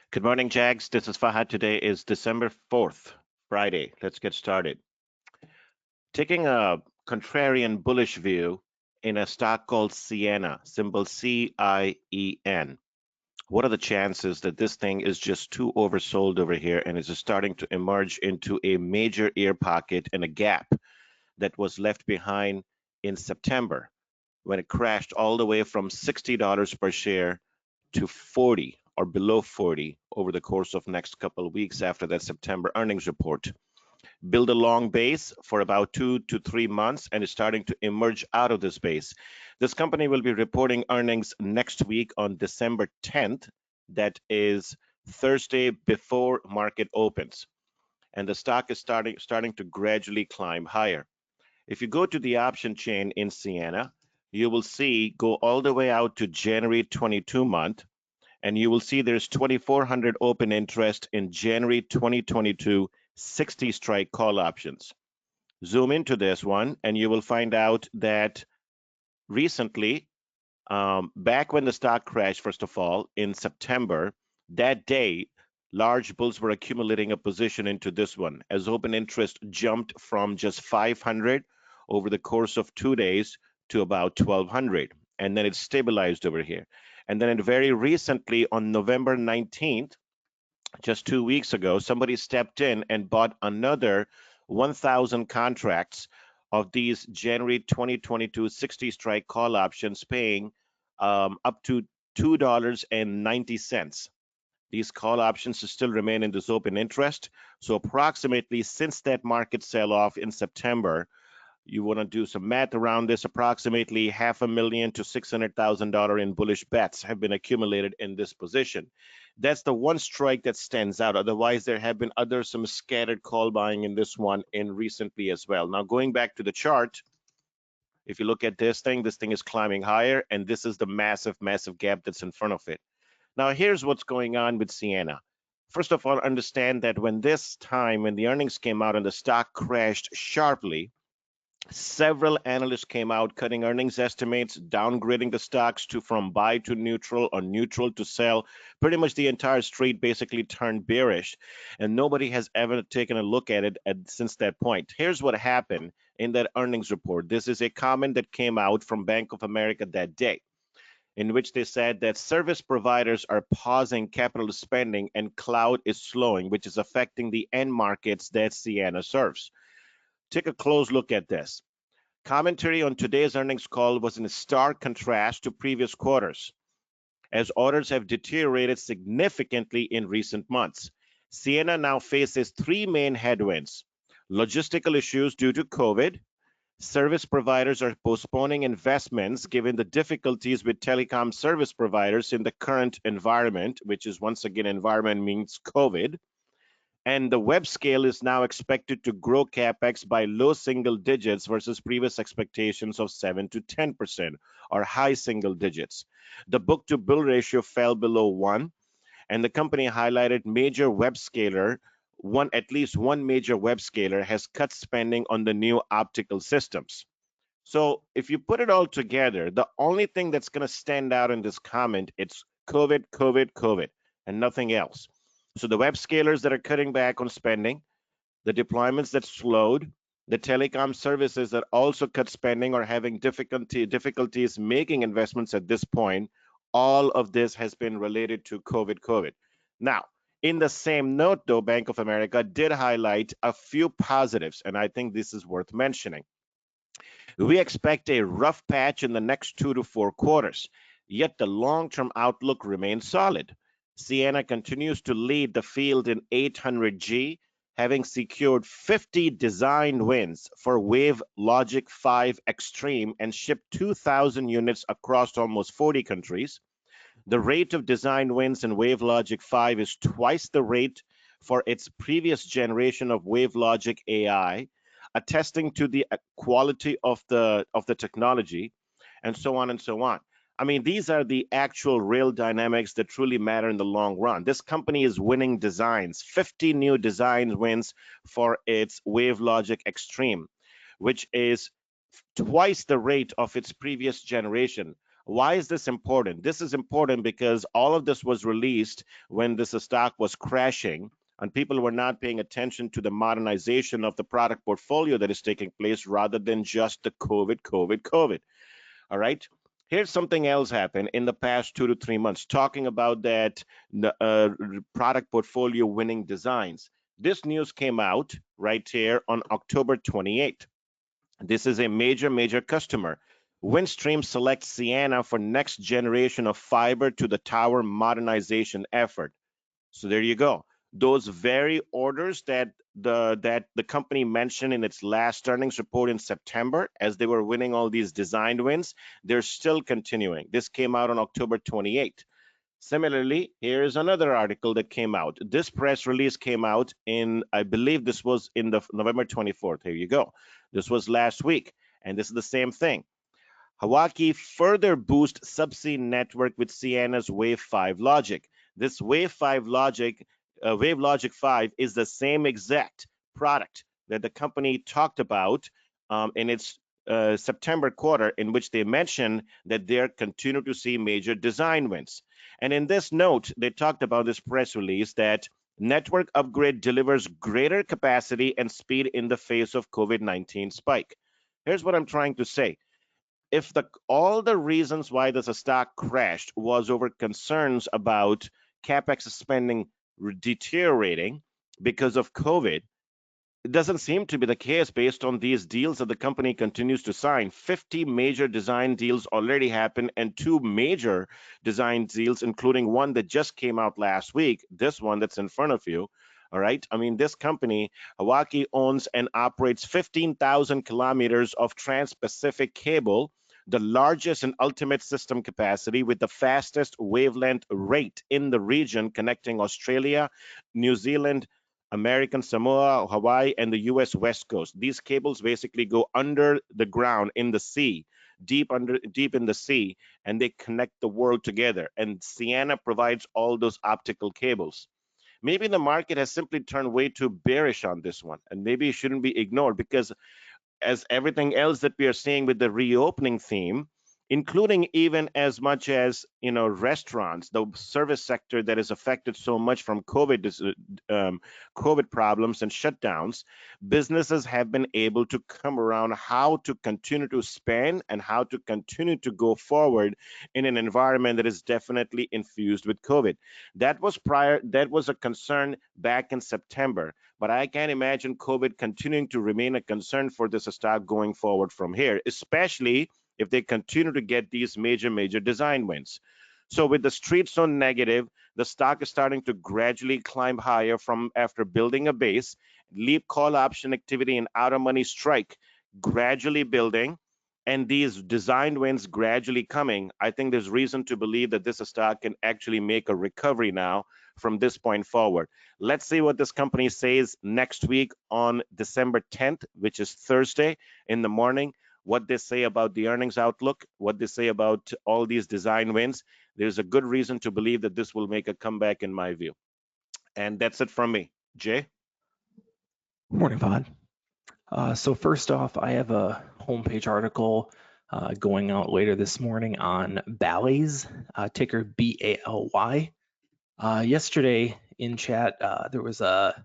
Good morning, Jags. This is Fahad. Today is December 4th, Friday. Let's get started. Taking a contrarian bullish view in a stock called Sienna, symbol CIEN. What are the chances that this thing is just too oversold over here and is starting to emerge into a major air pocket and a gap that was left behind in September when it crashed all the way from $60 per share to 40 or below 40 over the course of next couple of weeks after that September earnings report. Build a long base for about 2 to 3 months and is starting to emerge out of this base. This company will be reporting earnings next week on December 10th. That is Thursday before market opens. And the stock is starting to gradually climb higher. If you go to the option chain in Sienna, you will see go all the way out to January 22 month, and you will see there's 2,400 open interest in January 2022 60 strike call options. Zoom into this one, and you will find out that recently, back when the stock crashed, first of all, in September, that day, large bulls were accumulating a position into this one as open interest jumped from just 500 over the course of 2 days to about 1,200. And then it stabilized over here. And then it very recently on November 19th, just 2 weeks ago, somebody stepped in and bought another 1,000 contracts of these January 2022 60 strike call options paying up to $2.90. These call options still remain in this open interest. So approximately since that market sell-off in September, you want to do some math around this, approximately $500,000 to $600,000 in bullish bets have been accumulated in this position. That's the one strike that stands out. Otherwise, there have been some scattered call buying in this one in recently as well. Now, going back to the chart, if you look at this thing is climbing higher, and this is the massive gap that's in front of it. Now, here's what's going on with Sienna. First of all, understand that when the earnings came out and the stock crashed sharply, several analysts came out cutting earnings estimates, downgrading the stocks from buy to neutral or neutral to sell. Pretty much the entire street basically turned bearish, and nobody has ever taken a look at it since that point. Here's what happened in that earnings report. This is a comment that came out from Bank of America that day, in which they said that service providers are pausing capital spending and cloud is slowing, which is affecting the end markets that Sienna serves. Take a close look at this. Commentary on today's earnings call was in stark contrast to previous quarters, as orders have deteriorated significantly in recent months. Sienna now faces three main headwinds: logistical issues due to COVID. Service providers are postponing investments given the difficulties with telecom service providers in the current environment, which is once again environment means COVID. And the web scale is now expected to grow capex by low single digits versus previous expectations of 7 to 10% or high single digits. The book to bill ratio fell below 1, and the company highlighted at least one major web scaler has cut spending on the new optical systems. So if you put it all together, the only thing that's going to stand out in this comment, it's COVID, and nothing else. So the web scalers that are cutting back on spending, the deployments that slowed, the telecom services that also cut spending or having difficulties making investments at this point, all of this has been related to COVID. Now, in the same note, though, Bank of America did highlight a few positives, and I think this is worth mentioning. We expect a rough patch in the next 2 to 4 quarters, yet the long-term outlook remains solid. Sienna continues to lead the field in 800G, having secured 50 design wins for WaveLogic 5 Extreme and shipped 2,000 units across almost 40 countries. The rate of design wins in WaveLogic 5 is twice the rate for its previous generation of WaveLogic AI, attesting to the quality of the technology, and so on and so on. I mean, these are the actual real dynamics that truly matter in the long run. This company is winning designs, 50 new design wins for its WaveLogic Extreme, which is twice the rate of its previous generation. Why is this important? This is important because all of this was released when this stock was crashing and people were not paying attention to the modernization of the product portfolio that is taking place rather than just the COVID. All right. Here's something else happened in the past 2 to 3 months, talking about that product portfolio winning designs. This news came out right here on October 28th. This is a major customer. Windstream selects CIEN for next generation of fiber to the tower modernization effort. So there you go. Those very orders that the company mentioned in its last earnings report in September, as they were winning all these design wins, they're still continuing. This came out on October 28th. Similarly, here is another article that came out. This press release came out in, I believe this was in the November 24th. Here you go. This was last week, and this is the same thing. Hawaii further boost subsea network with CIEN's Wave 5 logic. This Wave 5 logic, Wave Logic 5 is the same exact product that the company talked about in its September quarter, in which they mentioned that they're continue to see major design wins. And in this note, they talked about this press release that network upgrade delivers greater capacity and speed in the face of COVID-19 spike. Here's what I'm trying to say. If all the reasons why this stock crashed was over concerns about capex spending deteriorating because of COVID, it doesn't seem to be the case based on these deals that the company continues to sign. 50 major design deals already happened and 2 major design deals, including one that just came out last week, this one that's in front of you. All right. I mean, this company, Hawaii, owns and operates 15,000 kilometers of trans-Pacific cable, the largest and ultimate system capacity with the fastest wavelength rate in the region, connecting Australia, New Zealand, American Samoa, Hawaii, and the US West Coast. These cables basically go under the ground in the sea, deep in the sea, and they connect the world together. And CIEN provides all those optical cables. Maybe the market has simply turned way too bearish on this one, and maybe it shouldn't be ignored, because as everything else that we are seeing with the reopening theme, including even as much as, you know, restaurants, the service sector that is affected so much from COVID problems and shutdowns, businesses have been able to come around how to continue to spend and how to continue to go forward in an environment that is definitely infused with COVID. That was a concern back in September, but I can't imagine COVID continuing to remain a concern for this stock going forward from here, especially if they continue to get these major design wins. So with the street so negative, the stock is starting to gradually climb higher from after building a base. Leap call option activity and out of money strike gradually building, and these design wins gradually coming. I think there's reason to believe that this stock can actually make a recovery now from this point forward. Let's see what this company says next week on December 10th, which is Thursday in the morning. What they say about the earnings outlook, what they say about all these design wins. There's a good reason to believe that this will make a comeback in my view. And that's it from me. Jay? Morning, Pod. So first off, I have a homepage article going out later this morning on BALY's, ticker BALY. Yesterday in chat, there was a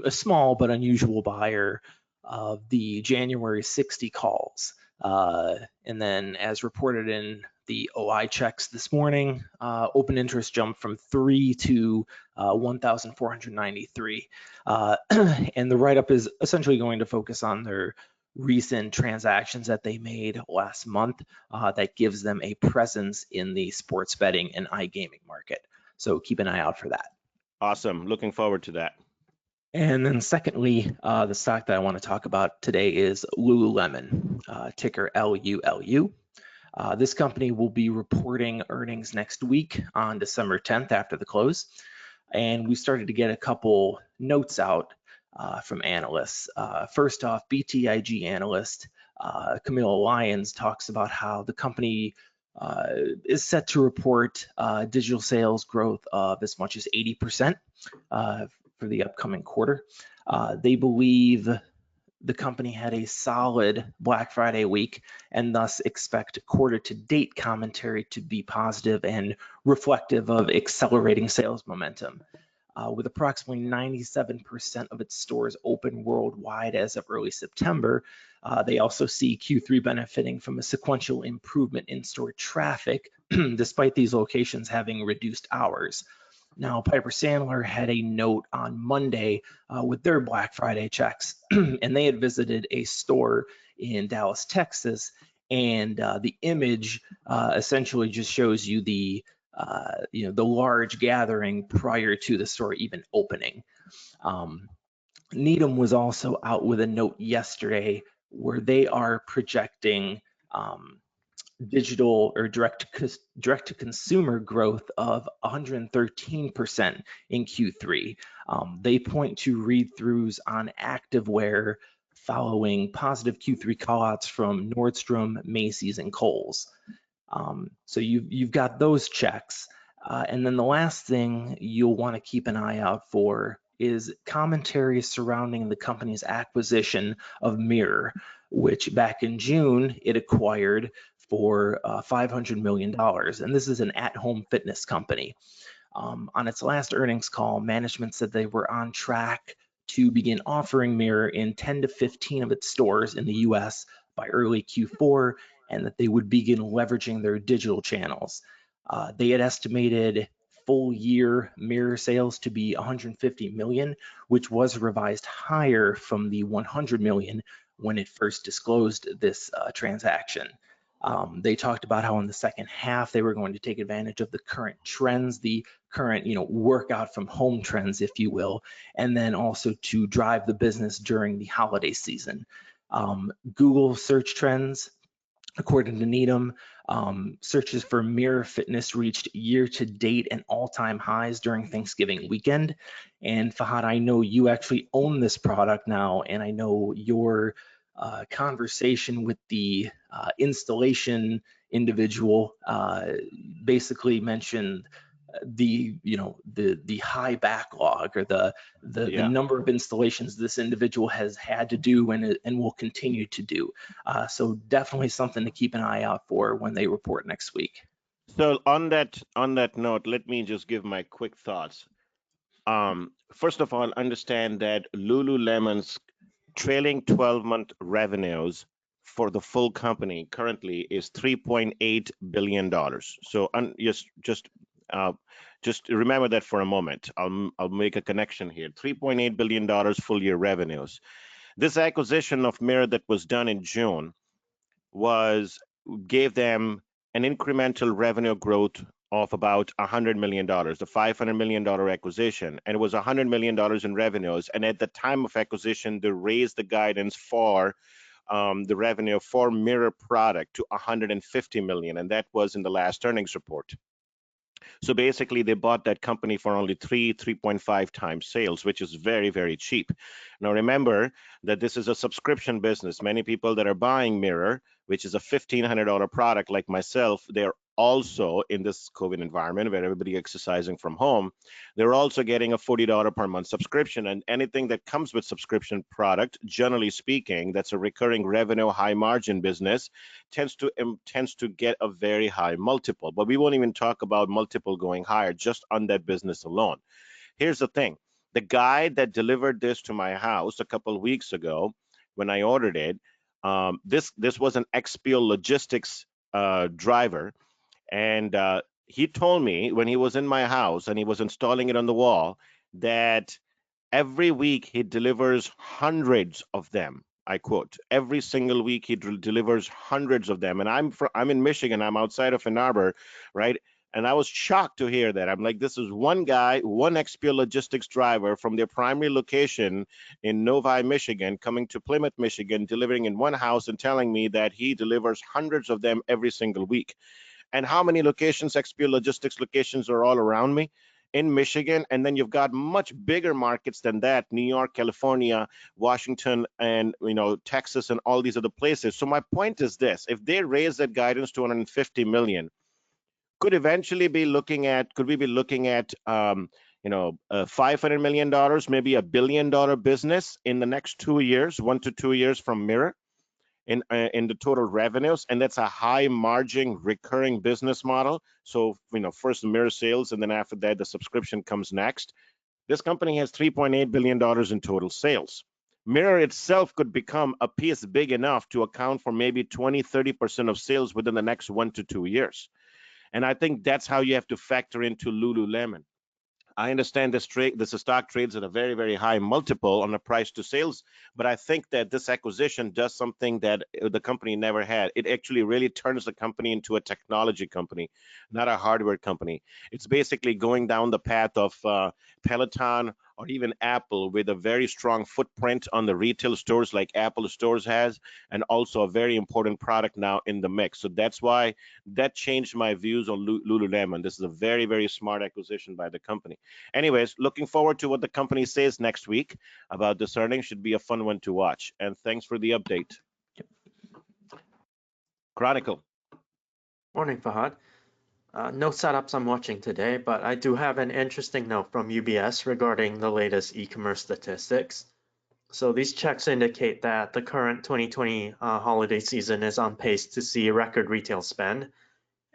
small but unusual buyer of the January 60 calls. And then as reported in the OI checks this morning, open interest jumped from 3 to 1,493. And the write-up is essentially going to focus on their recent transactions that they made last month that gives them a presence in the sports betting and iGaming market. So keep an eye out for that. Awesome. Looking forward to that. And then secondly, the stock that I want to talk about today is Lululemon, ticker LULU. This company will be reporting earnings next week on December 10th after the close. And we started to get a couple notes out from analysts. First off, BTIG analyst Camille Lyons talks about how the company is set to report digital sales growth of as much as 80% for the upcoming quarter. They believe the company had a solid Black Friday week and thus expect quarter-to-date commentary to be positive and reflective of accelerating sales momentum. With approximately 97% of its stores open worldwide as of early September, they also see Q3 benefiting from a sequential improvement in store traffic, despite these locations having reduced hours. Now, Piper Sandler had a note on Monday with their Black Friday checks, and they had visited a store in Dallas, Texas, and the image essentially just shows you the large gathering prior to the store even opening. Needham was also out with a note yesterday where they are projecting digital or direct to consumer growth of 113% in Q3. They point to read-throughs on activewear following positive Q3 callouts from Nordstrom, Macy's, and Kohl's. So you've got those checks. And then the last thing you'll want to keep an eye out for is commentary surrounding the company's acquisition of Mirror, which back in June it acquired for $500 million. And this is an at-home fitness company. On its last earnings call, management said they were on track to begin offering Mirror in 10 to 15 of its stores in the US by early Q4, and that they would begin leveraging their digital channels. They had estimated full year Mirror sales to be 150 million, which was revised higher from the 100 million when it first disclosed this transaction. They talked about how in the second half they were going to take advantage of the current trends, the current workout from home trends, if you will, and then also to drive the business during the holiday season. Google search trends, according to Needham, searches for Mirror Fitness reached year-to-date and all-time highs during Thanksgiving weekend. And Fahad, I know you actually own this product now, and I know your conversation with the installation individual basically mentioned the high backlog or the number of installations this individual has had to do and will continue to do. So definitely something to keep an eye out for when they report next week. So on that note, let me just give my quick thoughts. First of all, understand that Lululemon's trailing 12-month revenues for the full company currently is $3.8 billion. So just remember that for a moment. I'll make a connection here. $3.8 billion full year revenues. This acquisition of Mirror that was done in June gave them an incremental revenue growth of about $100 million, the $500 million acquisition, and it was $100 million in revenues. And at the time of acquisition, they raised the guidance for the revenue for Mirror product to $150 million, and that was in the last earnings report. So basically, they bought that company for only 3.5 times sales, which is very, very cheap. Now, remember that this is a subscription business. Many people that are buying Mirror, which is a $1,500 product like myself, they're also in this COVID environment where everybody exercising from home, they're also getting a $40 per month subscription. And anything that comes with subscription product, generally speaking, that's a recurring revenue, high margin business, tends to get a very high multiple. But we won't even talk about multiple going higher just on that business alone. Here's the thing. The guy that delivered this to my house a couple of weeks ago when I ordered it, this was an XPO Logistics driver. And he told me when he was in my house and he was installing it on the wall that every week he delivers hundreds of them. I quote, every single week he delivers hundreds of them. And I'm in Michigan, I'm outside of Ann Arbor, right? And I was shocked to hear that. I'm like, this is one guy, one XPO Logistics driver from their primary location in Novi, Michigan, coming to Plymouth, Michigan, delivering in one house and telling me that he delivers hundreds of them every single week. And how many locations, XPO Logistics locations, are all around me in Michigan? And then you've got much bigger markets than that, New York, California, Washington, and Texas, and all these other places. So my point is this: if they raise that guidance to 150 million, could we be looking at $500 million, maybe $1 billion business in the next 2 years, 1 to 2 years from Mirror in the total revenues, and that's a high margin recurring business model. So first the Mirror sales, and then after that the subscription comes next. This company has $3.8 billion in total sales. Mirror itself could become a piece big enough to account for maybe 20-30% of sales within the next 1 to 2 years. And I think that's how you have to factor into Lululemon. I understand this stock trades at a very, very high multiple on the price to sales, but I think that this acquisition does something that the company never had. It actually really turns the company into a technology company, not a hardware company. It's basically going down the path of Peloton or even Apple, with a very strong footprint on the retail stores like Apple stores has, and also a very important product now in the mix. So that's why that changed my views on Lululemon. This is a very, very smart acquisition by the company. Anyways, looking forward to what the company says next week about this earnings. Should be a fun one to watch. And thanks for the update. Chronicle. Morning, Fahad. No setups I'm watching today, but I do have an interesting note from UBS regarding the latest e-commerce statistics. So these checks indicate that the current 2020 holiday season is on pace to see record retail spend.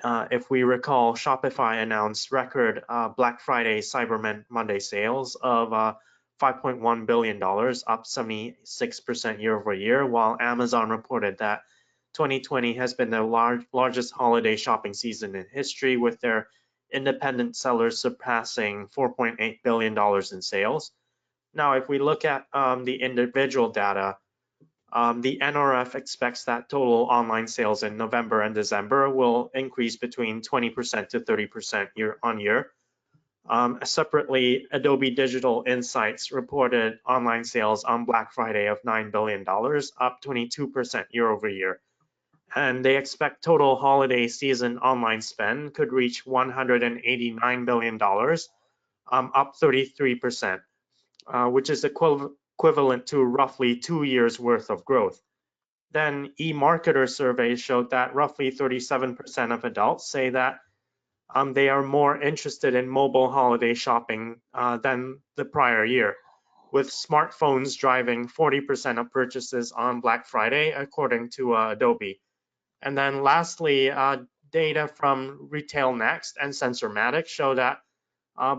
If we recall, Shopify announced record Black Friday Cyber Monday sales of $5.1 billion, up 76% year over year, while Amazon reported that 2020 has been the largest holiday shopping season in history, with their independent sellers surpassing $4.8 billion in sales. Now, if we look at the individual data, the NRF expects that total online sales in November and December will increase between 20% to 30% year on year. Separately, Adobe Digital Insights reported online sales on Black Friday of $9 billion, up 22% year over year. And they expect total holiday season online spend could reach $189 billion, up 33%, which is equivalent to roughly 2 years worth of growth. Then eMarketer surveys showed that roughly 37% of adults say that they are more interested in mobile holiday shopping than the prior year, with smartphones driving 40% of purchases on Black Friday, according to Adobe. And then lastly, data from Retail Next and Sensormatic show that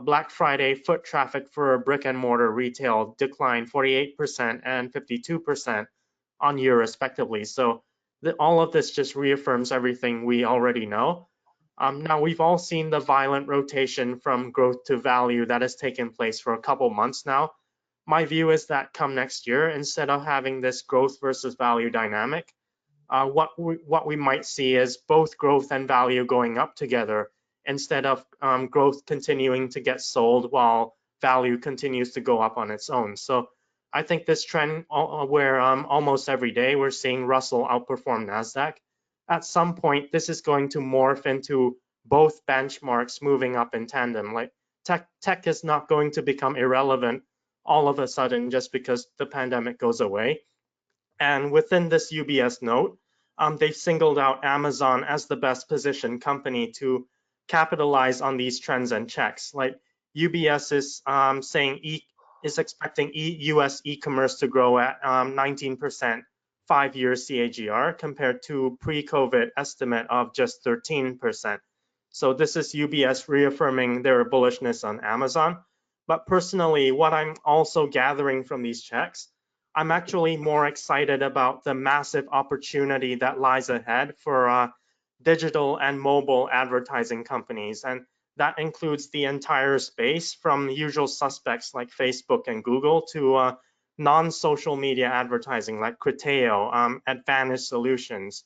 Black Friday foot traffic for brick and mortar retail declined 48% and 52% on year respectively. So all of this just reaffirms everything we already know. Now, we've all seen the violent rotation from growth to value that has taken place for a couple months now. My view is that come next year, instead of having this growth versus value dynamic, what we might see is both growth and value going up together, instead of growth continuing to get sold while value continues to go up on its own. So I think this trend where almost every day we're seeing Russell outperform NASDAQ, at some point this is going to morph into both benchmarks moving up in tandem. Like tech is not going to become irrelevant all of a sudden just because the pandemic goes away. And within this UBS note, they've singled out Amazon as the best positioned company to capitalize on these trends and checks. Like UBS is saying is expecting US e-commerce to grow at 19% 5-year CAGR compared to pre-COVID estimate of just 13%. So this is UBS reaffirming their bullishness on Amazon. But personally, what I'm also gathering from these checks, I'm actually more excited about the massive opportunity that lies ahead for digital and mobile advertising companies. And that includes the entire space, from usual suspects like Facebook and Google to non-social media advertising like Criteo, Advantage Solutions,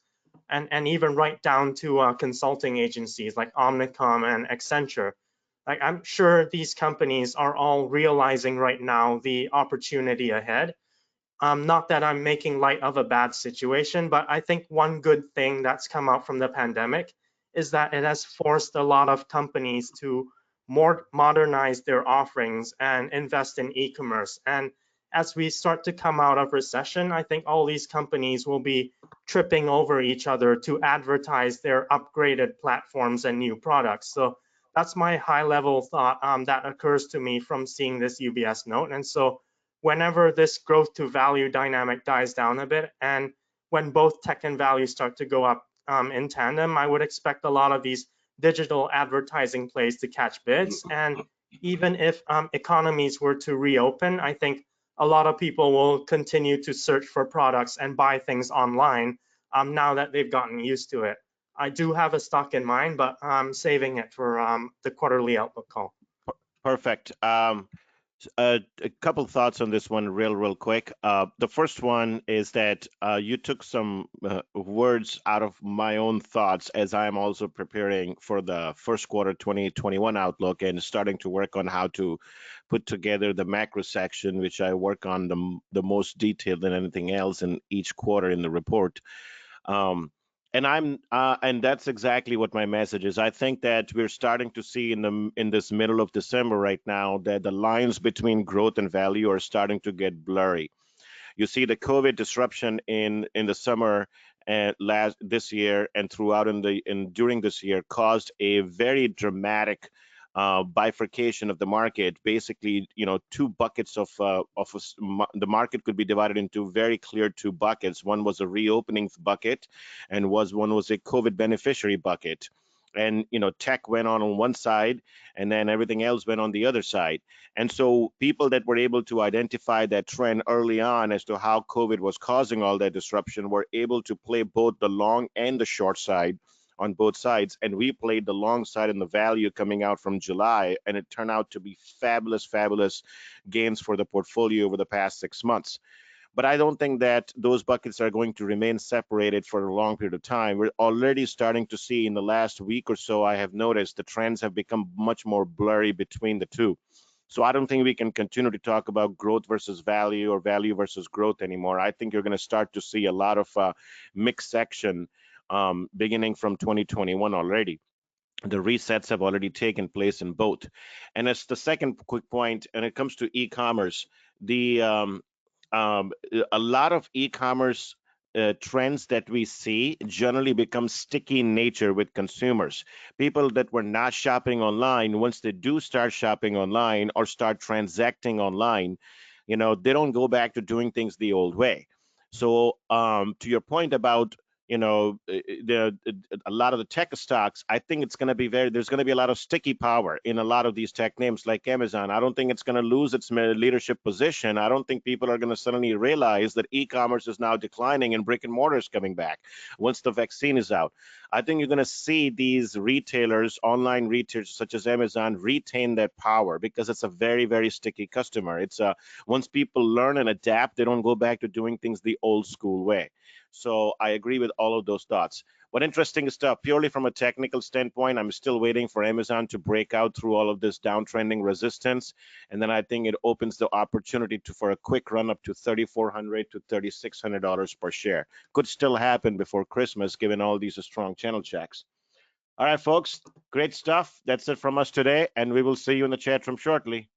and even right down to consulting agencies like Omnicom and Accenture. Like, I'm sure these companies are all realizing right now the opportunity ahead. Not that I'm making light of a bad situation, but I think one good thing that's come out from the pandemic is that it has forced a lot of companies to modernize their offerings and invest in e-commerce. And as we start to come out of recession, I think all these companies will be tripping over each other to advertise their upgraded platforms and new products. So that's my high level thought that occurs to me from seeing this UBS note. And so whenever this growth to value dynamic dies down a bit, and when both tech and value start to go up in tandem, I would expect a lot of these digital advertising plays to catch bids. And even if economies were to reopen, I think a lot of people will continue to search for products and buy things online now that they've gotten used to it. I do have a stock in mind, but I'm saving it for the quarterly outlook call. Perfect. A couple thoughts on this one real quick. The first one is that you took some words out of my own thoughts as I am also preparing for the first quarter 2021 outlook and starting to work on how to put together the macro section, which I work on the most detailed than anything else in each quarter in the report. And that's exactly what my message is. I think that we're starting to see in this middle of December right now that the lines between growth and value are starting to get blurry. You see the COVID disruption in the summer this year and throughout during this year caused a very dramatic bifurcation of the market. Basically, two buckets the market could be divided into very clear two buckets. One was a reopening bucket, and one was a COVID beneficiary bucket. And tech went on one side, and then everything else went on the other side. And so people that were able to identify that trend early on as to how COVID was causing all that disruption were able to play both the long and the short side on both sides. And we played the long side in the value coming out from July, and it turned out to be fabulous gains for the portfolio over the past 6 months. But I don't think that those buckets are going to remain separated for a long period of time. We're already starting to see in the last week or so, I have noticed the trends have become much more blurry between the two. So I don't think we can continue to talk about growth versus value or value versus growth anymore. I think you're going to start to see a lot of mixed section beginning from 2021 already. The resets have already taken place in both. And as the second quick point, and it comes to e-commerce, a lot of e-commerce trends that we see generally become sticky in nature with consumers. People that were not shopping online, once they do start shopping online or start transacting online, they don't go back to doing things the old way. So to your point about a lot of the tech stocks, I think it's going to be there's going to be a lot of sticky power in a lot of these tech names like Amazon. I don't think it's going to lose its leadership position. I don't think people are going to suddenly realize that e-commerce is now declining and brick and mortar is coming back once the vaccine is out. I think you're going to see these retailers, online retailers such as Amazon, retain that power because it's a very sticky customer. It's once people learn and adapt, they don't go back to doing things the old school way. So I agree with all of those thoughts. But interesting stuff, purely from a technical standpoint, I'm still waiting for Amazon to break out through all of this downtrending resistance. And then I think it opens the opportunity for a quick run up to $3,400 to $3,600 per share. Could still happen before Christmas, given all these strong channel checks. All right, folks, great stuff. That's it from us today, and we will see you in the chat room shortly.